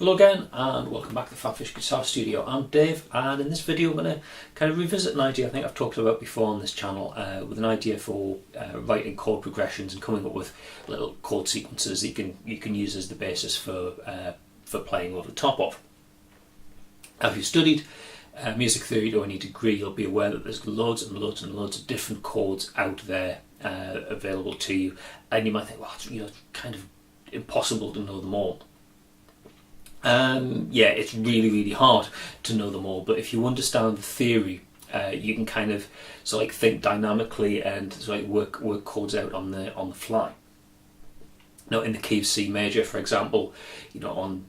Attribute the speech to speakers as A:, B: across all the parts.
A: Hello again and welcome back to the PhatPhish Guitar Studio. I'm Dave, and in this video I'm going to kind of revisit an idea I think I've talked about before on this channel, with an idea for writing chord progressions and coming up with little chord sequences that you can use as the basis for playing over the top of. Now, if you've studied music theory to any degree, you'll be aware that there's loads and loads and loads of different chords out there available to you, and you might think, well, it's kind of impossible to know them all. Yeah, it's really hard to know them all, but if you understand the theory, you can kind of think dynamically and work chords out on the fly. Now, in the key of C major, for example, on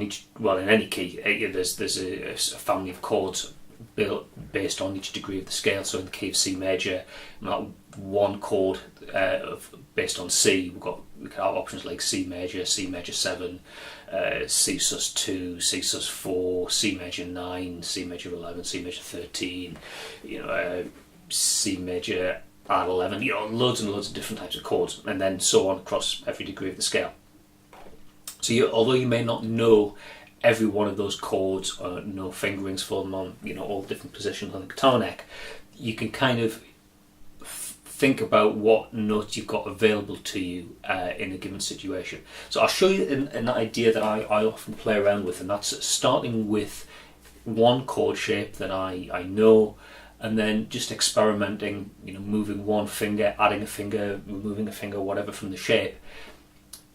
A: each, well, in any key, there's a family of chords built based on each degree of the scale. So in the key of C major, not one chord based on C. We can have options like C major 7, C sus2, C sus4, C major 9, C major 11, C major 13, C major add 11. Loads and loads of different types of chords, and then so on across every degree of the scale. So although you may not know every one of those chords, or know fingerings for them on all different positions on the guitar neck, you can kind of think about what notes you've got available to you in a given situation. So I'll show you an idea that I often play around with, and that's starting with one chord shape that I know, and then just experimenting, moving one finger, adding a finger, removing a finger, whatever from the shape.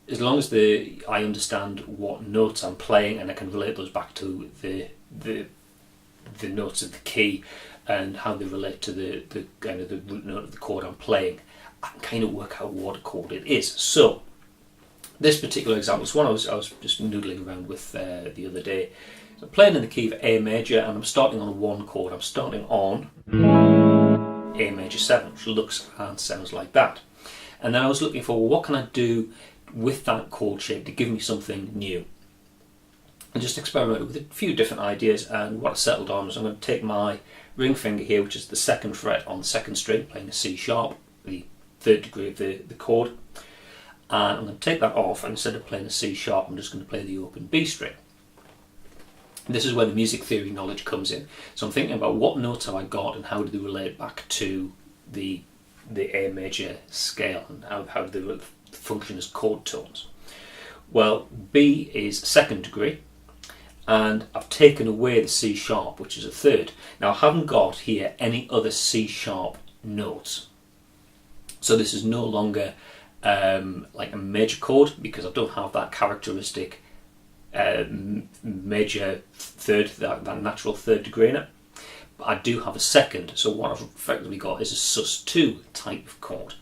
A: As long as I understand what notes I'm playing and I can relate those back to the notes of the key and how they relate to the kind of the root note of the chord I'm playing, I can kind of work out what chord it is. So this particular example is one I was just noodling around with the other day. So I'm playing in the key of A major, and I'm starting on one chord. I'm starting on A major 7, which looks and sounds like that. And then I was looking for, well, what can I do with that chord shape to give me something new? And just experimented with a few different ideas, and what I settled on was I'm going to take my ring finger here, which is the 2nd fret on the 2nd string, playing a C sharp, the 3rd degree of the chord, and I'm going to take that off, and instead of playing a C sharp, I'm just going to play the open B string. And this is where the music theory knowledge comes in. So I'm thinking about what notes have I got and how do they relate back to the A major scale, and how do they function as chord tones. Well, B is 2nd degree, and I've taken away the C sharp, which is a 3rd. Now, I haven't got here any other C sharp notes, so this is no longer like a major chord, because I don't have that characteristic major 3rd, that natural 3rd degree in it. But I do have a 2nd, so what I've effectively got is a sus2 type of chord.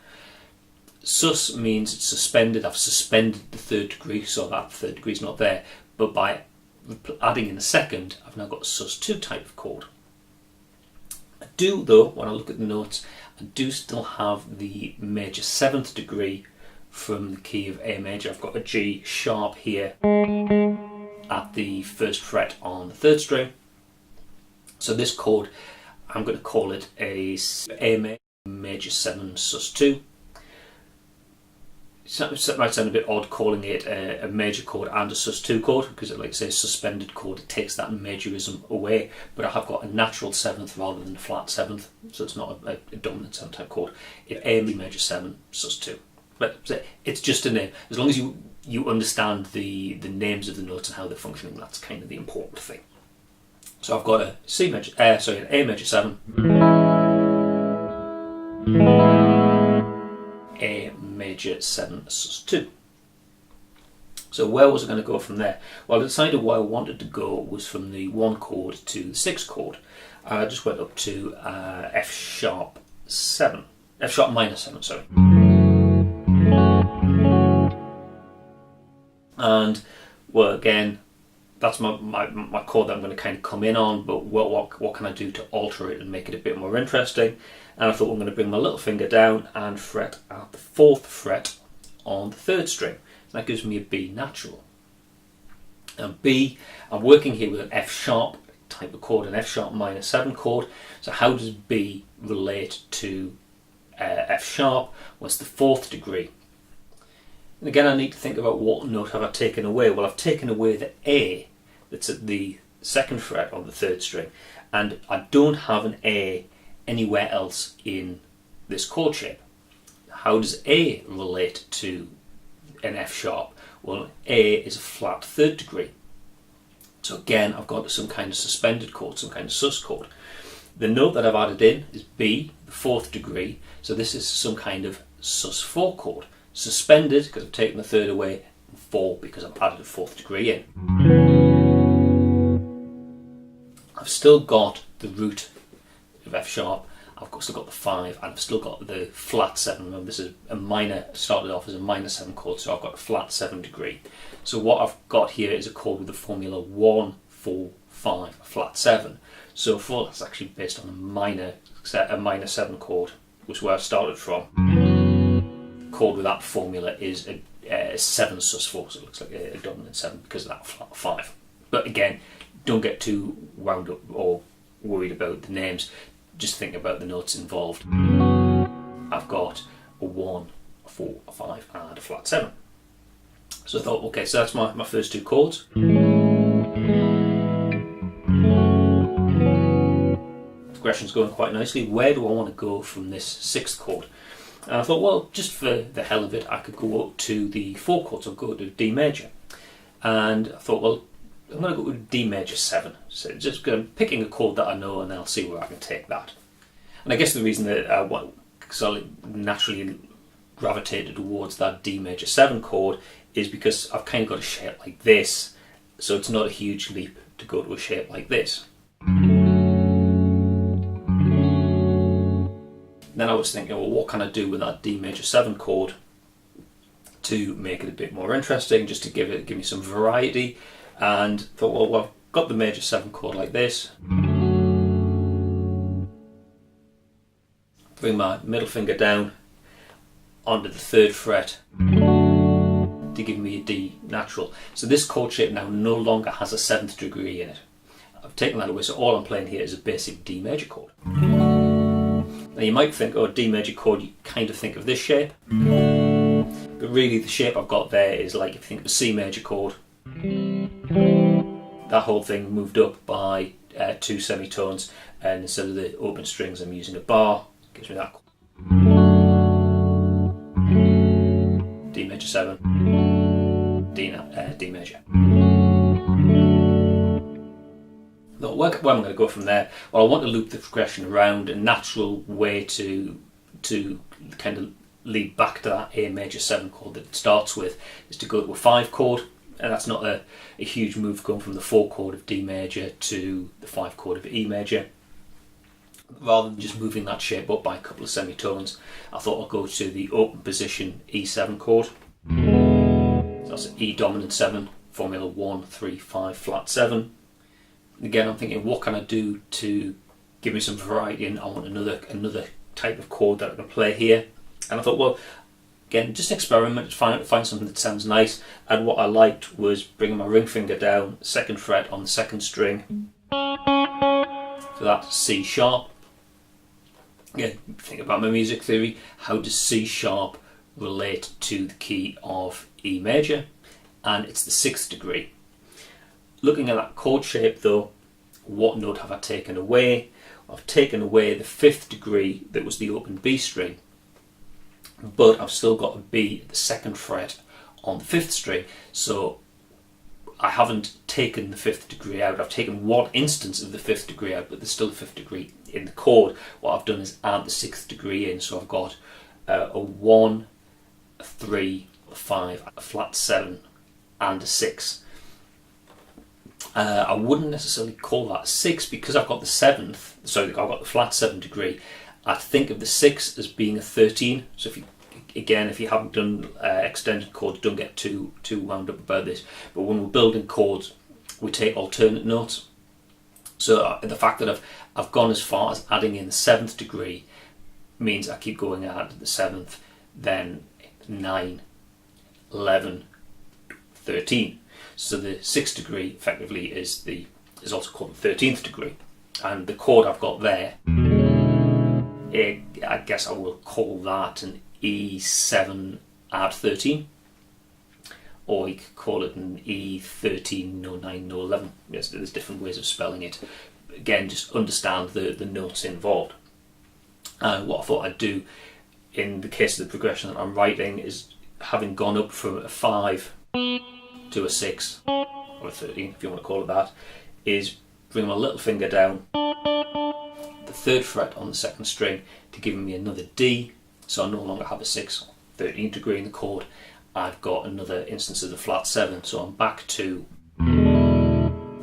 A: Sus means it's suspended. I've suspended the 3rd degree, so that 3rd degree is not there. But by adding in a 2nd, I've now got a sus2 type of chord. I do, though, when I look at the notes, I do still have the major 7th degree from the key of A major. I've got a G sharp here at the 1st fret on the 3rd string. So this chord, I'm going to call it a major 7 sus2. It might sound a bit odd calling it a major chord and a sus2 chord, because it, like I say, suspended chord, it takes that majorism away, but I have got a natural 7th rather than a flat 7th, so it's not a dominant 7th type chord. If A major 7 sus2. But it's just a name. As long as you understand the names of the notes and how they're functioning, that's kind of the important thing. So I've got a an A major 7, A major 7 sus2. So where was I going to go from there? Well, I decided where I wanted to go was from the 1 chord to the 6th chord. I just went up to F sharp minor 7, sorry. And, well, again, that's my chord that I'm going to kind of come in on, but what can I do to alter it and make it a bit more interesting? And I thought I'm going to bring my little finger down and fret at the 4th fret on the 3rd string. That gives me a B natural. And B, I'm working here with an F sharp type of chord, an F sharp minor 7 chord. So how does B relate to F sharp? Well, it's the 4th degree. And again, I need to think about what note have I taken away. Well, I've taken away the A that's at the 2nd fret on the 3rd string, and I don't have an A anywhere else in this chord shape. How does A relate to an F sharp? Well, A is a flat 3rd degree. So again, I've got some kind of suspended chord, some kind of sus chord. The note that I've added in is B, the 4th degree, so this is some kind of sus4 chord. Suspended because I've taken the 3rd away, and 4 because I've added a 4th degree in. I've still got the root of F sharp, I've still got the 5, and I've still got the flat 7. Remember, this is a minor, started off as a minor 7 chord, so I've got a flat 7 degree. So what I've got here is a chord with the formula 1, 4, 5, a flat 7. So 4, that's actually based on a minor 7 chord, which is where I started from. The chord with that formula is a 7 sus4, so it looks like a dominant 7 because of that flat 5. But again, don't get too wound up or worried about the names. Just think about the notes involved. I've got a 1, a 4, a 5 and a flat 7. So I thought, okay, so that's my first 2 chords. Progression's going quite nicely. Where do I want to go from this 6th chord? And I thought, well, just for the hell of it, I could go up to the 4 chords. I'll go to D major. And I thought, well, I'm going to go with D major 7. So just picking a chord that I know, and then I'll see where I can take that. And I guess the reason that because I naturally gravitated towards that D major 7 chord is because I've kind of got a shape like this, so it's not a huge leap to go to a shape like this. Then I was thinking, well, what can I do with that D major 7 chord to make it a bit more interesting, just to give me some variety. And thought, well, I've got the major 7 chord like this. Bring my middle finger down onto the 3rd fret to give me a D natural. So this chord shape now no longer has a 7th degree in it. I've taken that away, so all I'm playing here is a basic D major chord. Now you might think, oh, D major chord, you kind of think of this shape. But really the shape I've got there is like, if you think of a C major chord, that whole thing moved up by 2 semitones, and instead of the open strings I'm using a bar. Gives me that. D major 7, D major. Now, where am I going to go from there? Well, I want to loop the progression around. A natural way to kind of lead back to that A major 7 chord that it starts with is to go to a 5 chord. And that's not a huge move going from the 4 chord of D major to the 5 chord of E major. Rather than just moving that shape up by a couple of semitones, I thought I'll go to the open position E7 chord. So that's an E dominant 7, formula 1, 3, 5, flat 7. Again, I'm thinking, what can I do to give me some variety? And I want another type of chord that I can play here. And I thought, well, again, just experiment, find something that sounds nice. And what I liked was bringing my ring finger down, 2nd fret on the 2nd string. So that's C sharp. Again, think about my music theory. How does C sharp relate to the key of E major? And it's the 6th degree. Looking at that chord shape though, what note have I taken away? I've taken away the 5th degree that was the open B string, but I've still got a B at the 2nd fret on the 5th string, so I haven't taken the 5th degree out. I've taken one instance of the 5th degree out, but there's still a 5th degree in the chord. What I've done is add the 6th degree in, so I've got a 1, a 3, a 5, a flat 7 and a 6. I wouldn't necessarily call that a 6 because I've got the 7th, sorry, I've got the flat 7 degree. I think of the 6 as being a 13, so if you haven't done extended chords, don't get too wound up about this, but when we're building chords we take alternate notes. So the fact that I've gone as far as adding in the 7th degree means I keep going out to the 7th, then 9, 11, 13. So the 6th degree effectively is also called the 13th degree, and the chord I've got there, I guess I will call that an E7 add 13. or you could call it an E13, no 9, no 11. Yes, there's different ways of spelling it. Again, just understand the notes involved. And what I thought I'd do in the case of the progression that I'm writing is, having gone up from a 5 to a 6, or a 13 if you want to call it that, is bring my little finger down the 3rd fret on the 2nd string to give me another D, so I no longer have a 6, 13th degree in the chord. I've got another instance of the flat 7, so I'm back to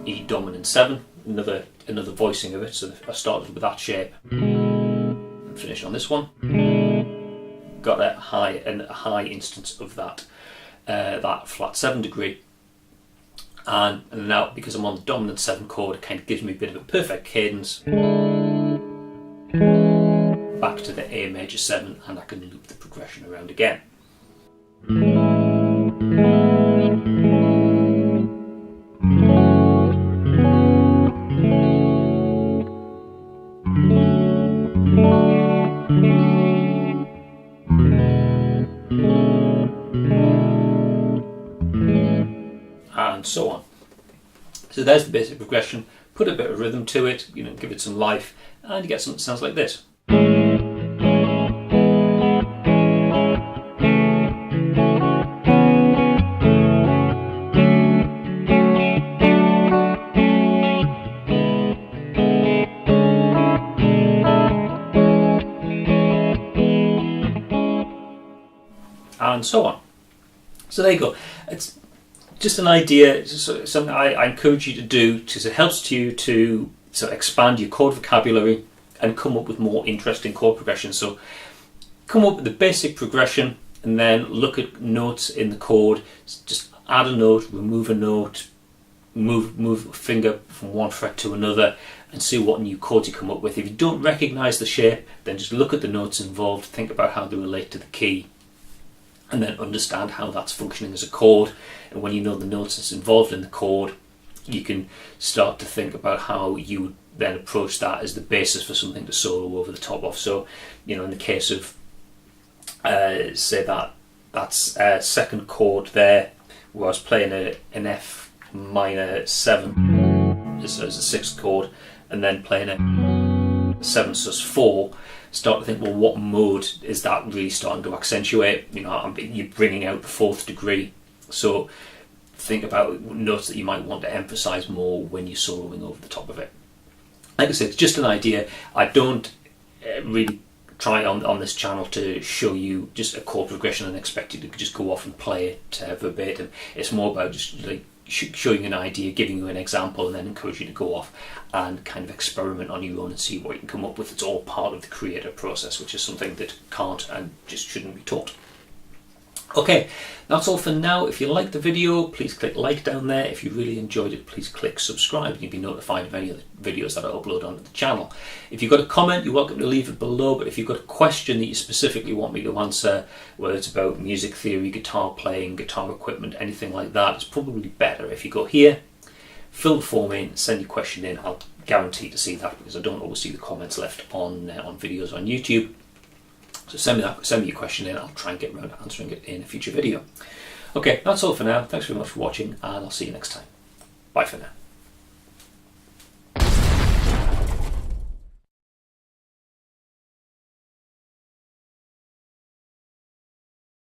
A: E dominant 7, another voicing of it. So I started with that shape and finished on this one. Got a high instance of that that flat 7 degree, and now because I'm on the dominant 7 chord, it kind of gives me a bit of a perfect cadence back to the A major 7, and I can loop the progression around again. And so on. So there's the basic progression. Put a bit of rhythm to it, give it some life, and you get something that sounds like this. And so on. So there you go. It's just an idea, something I encourage you to do, because it helps you to expand your chord vocabulary and come up with more interesting chord progressions. So come up with the basic progression and then look at notes in the chord. Just add a note, remove a note, move a finger from one fret to another, and see what new chords you come up with. If you don't recognise the shape, then just look at the notes involved, think about how they relate to the key, and then understand how that's functioning as a chord. And when you know the notes that's involved in the chord, you can start to think about how you would then approach that as the basis for something to solo over the top of. So, in the case of, say that's a 2nd chord there, where I was playing an F minor 7 as a 6th chord, and then playing a 7 sus 4, start to think, well, what mode is that really starting to accentuate? You're bringing out the 4th degree. So think about notes that you might want to emphasize more when you're soloing over the top of it. Like I said, it's just an idea. I don't really try on this channel to show you just a chord progression and expect you to just go off and play it verbatim. It's more about just like showing you an idea, giving you an example, and then encourage you to go off and kind of experiment on your own and see what you can come up with. It's all part of the creative process, which is something that can't and just shouldn't be taught. Okay, that's all for now. If you liked the video, please click like down there. If you really enjoyed it, please click subscribe and you'll be notified of any of the videos that I upload onto the channel. If you've got a comment, you're welcome to leave it below, but if you've got a question that you specifically want me to answer, whether it's about music theory, guitar playing, guitar equipment, anything like that, it's probably better if you go here, fill the form in, send your question in. I'll guarantee to see that, because I don't always see the comments left on videos on YouTube. So send me your question in, I'll try and get around to answering it in a future video. Okay, that's all for now. Thanks very much for watching, and I'll see you next time. Bye for now.